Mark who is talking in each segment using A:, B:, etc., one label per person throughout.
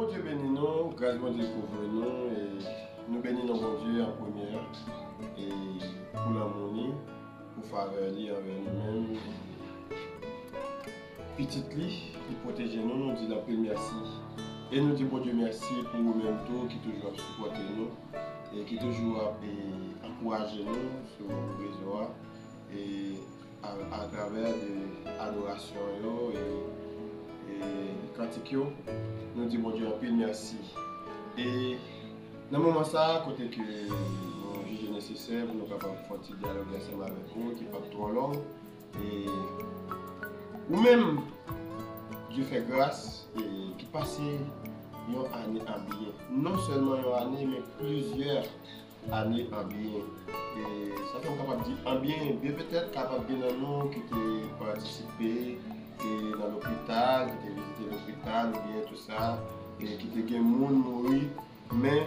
A: Bon Dieu bénit nous, grâce bon Dieu couvre nous et nous bénissons bon Dieu en première et pour l'harmonie, pour faveur envers nous-mêmes. Petite li, qui protège nous, nous dit la paix merci. Et nous disons bon Dieu merci pour vous-même tous qui toujours supporté nous et qui toujours encouragé nous sur le réseau et à travers des adorations et cantiques. Nous disons bon Dieu un peu merci. Et dans le moment ça, côté que nous jugeons nécessaire pour nous capables de faire un dialogue ensemble avec vous qui n'est pas trop long. Et ou même Dieu fait grâce et qui passe une année en bien. Non seulement une année, mais plusieurs années en bien. Et ça fait capable de dire en bien, bien peut-être capable de dire nous qui ont participé dans l'hôpital, qui ont visité l'hôpital, ou bien tout ça, et qui ont des gens mourir, mais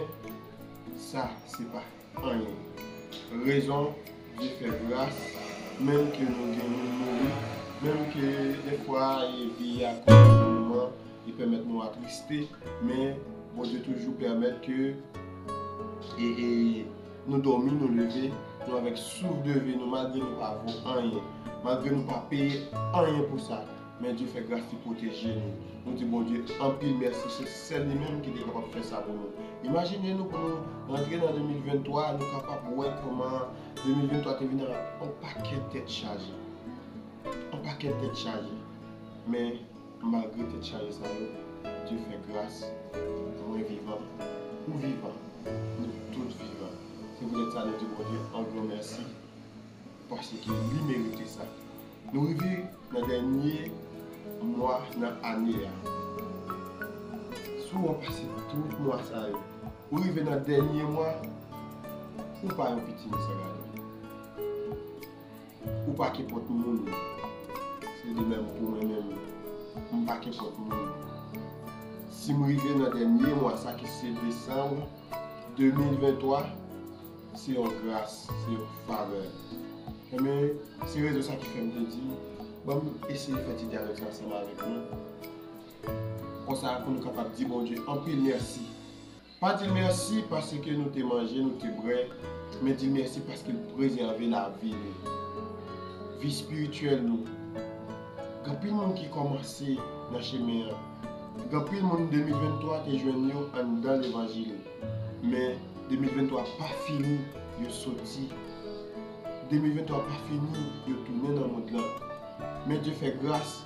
A: ça, c'est pas rien. Raison, Dieu fait grâce, même que nous gagnons mourir. Même que des fois, il y a un moment, il permet de nous attrister, mais bon Dieu toujours permet que nous dormir, nous lever, nous avec souffle de vie, nous malgré nous pas avoir rien, malgré nous pas payer rien pour ça. Mais Dieu fait grâce pour protéger nous. Nous disons bon Dieu, en pile merci, c'est celle-même qui est capable de faire ça pour nous. Imaginez-nous pour nous rentrer dans 2023, nous sommes capables de voir comment 2023 est venu un paquet de têtes chargées. Un paquet de têtes chargées. Mais malgré têtes chargées, Dieu fait grâce. Nous vivants, nous vivants, nous tous vivants. Si vous êtes ça, nous disons bon Dieu, un grand merci. Parce qu'il mérite ça. Nous vivons dans le dernier mois, dans l'année. Si on passe tout le mois, vous vivez dans le dernier mois, ou pas un petit misérable. Ou pas qui porte le monde. C'est de même pour moi-même. Ou pas qui porte le monde. Si vous vivez dans le dernier mois, ça qui c'est décembre 2023, c'est en grâce, c'est en faveur. Mais c'est raison ça qui fait me dire, bon, essayez de faire des dialogues ensemble avec nous. Comme ça, pour nous capables de dire, bon Dieu, en pile merci. Pas dire merci parce que nous t'ai mangé, nous t'ai bré, mais dire merci parce qu'il préserve la vie, vie spirituelle nous. Il y a plein de monde qui commence dans le chemin. Il y a plein de monde 2023 qui est joint dans l'évangile. Mais 2023 pas fini, il est sorti. 2023 pas fini, il est tourné dans le monde là. Mais Dieu fait grâce.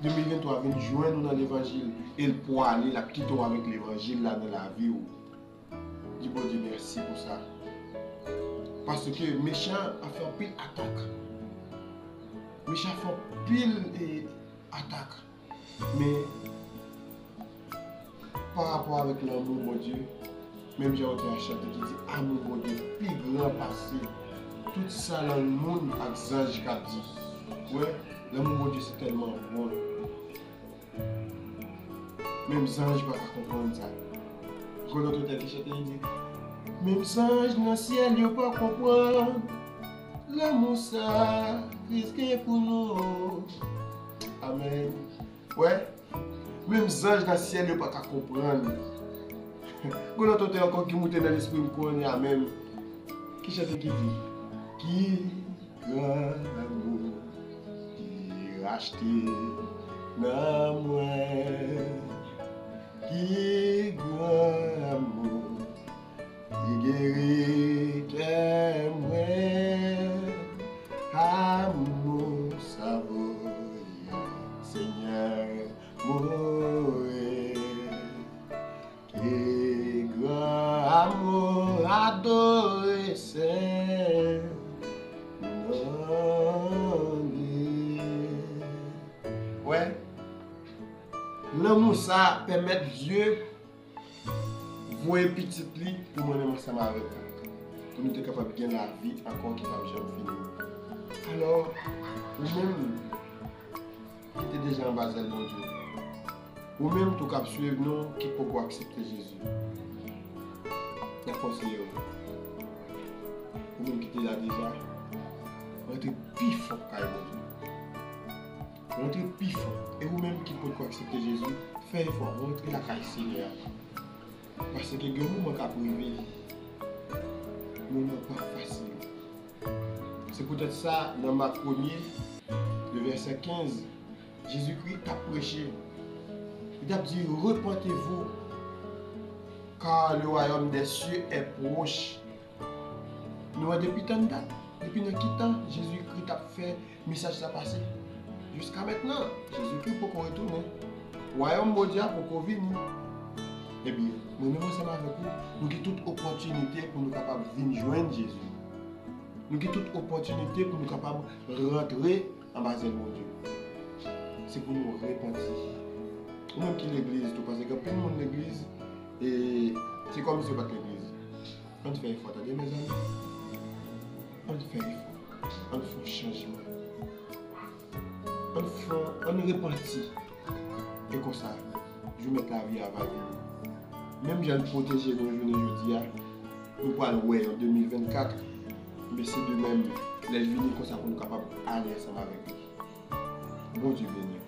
A: 2023 vient joindre nous dans l'évangile. Et pour aller la quitter avec l'évangile là dans la vie. Dis bon Dieu merci pour ça. Parce que les méchants a fait pile attaque. Les méchants font pile attaque. Mais par rapport avec l'amour mon Dieu, même j'ai entendu un chanteur qui dit amour mon Dieu, plus grand passé. Tout ça dans le monde avec Zange qui a dit. Ouais, l'amour de Dieu c'est tellement bon. Même Zange ne va pas comprendre ça. Quand on entend qui chante, il dit même Zange dans le ciel ne va pas comprendre. L'amour ça risqué pour nous. Amen. Ouais, même Zange dans le ciel ne va pas comprendre. Quand on entend encore qui monte dans l'esprit, on connaît Amen. Qui chante qui dit qui grand amour qui racheté dans moi, qui grand amour qui guérit que moi, amour savoureux, Seigneur mon qui grand amour adoré Saint. Ouais. L'amour ça permet Dieu voir petit lit pour moi ensemble avec nous. Pour nous être capable de gagner la vie encore qui n'a jamais fini. Alors, nous-mêmes qui était déjà en bas de mon Dieu, ou même tout cap suivre nous qui peut accepter Jésus. Je conseille ou même qui était là déjà. Rentrez plus fort qu'à vous. Rentrez plus fort. Et vous-même qui pouvez accepter Jésus, fait effort, rentrer la caille Seigneur. Parce que le moment qui a privé, moment pas facile. C'est peut-être ça, dans Marc 1er, le verset 15, Jésus-Christ a prêché. Il a dit, repentez-vous, car le royaume des cieux est proche. Nous, depuis tant de temps, depuis notre temps, Jésus-Christ a fait message ça passé. Jusqu'à maintenant, Jésus-Christ pour qu'on retourne. Le royaume mondial pour qu'on vienne. Eh bien, nous-mêmes ensemble avec vous, nous avons toute opportunité pour nous capables de venir joindre Jésus. Nous avons toute opportunité pour nous capables de rentrer en bas de mon Dieu. C'est pour nous repentir. Nous qui l'église, parce que plein de monde l'église, et c'est comme si ce n'est pas l'église. On fait effort, attendez mes amis. On fait effort. On fait un changement. On repentit. Et comme ça, je mets la vie à la vie. Même si je protéger nos journées aujourd'hui, nous parlons en 2024, mais c'est de même les journées comme ça pour nous capables d'aller ensemble avec lui. Bon Dieu béni.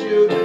A: You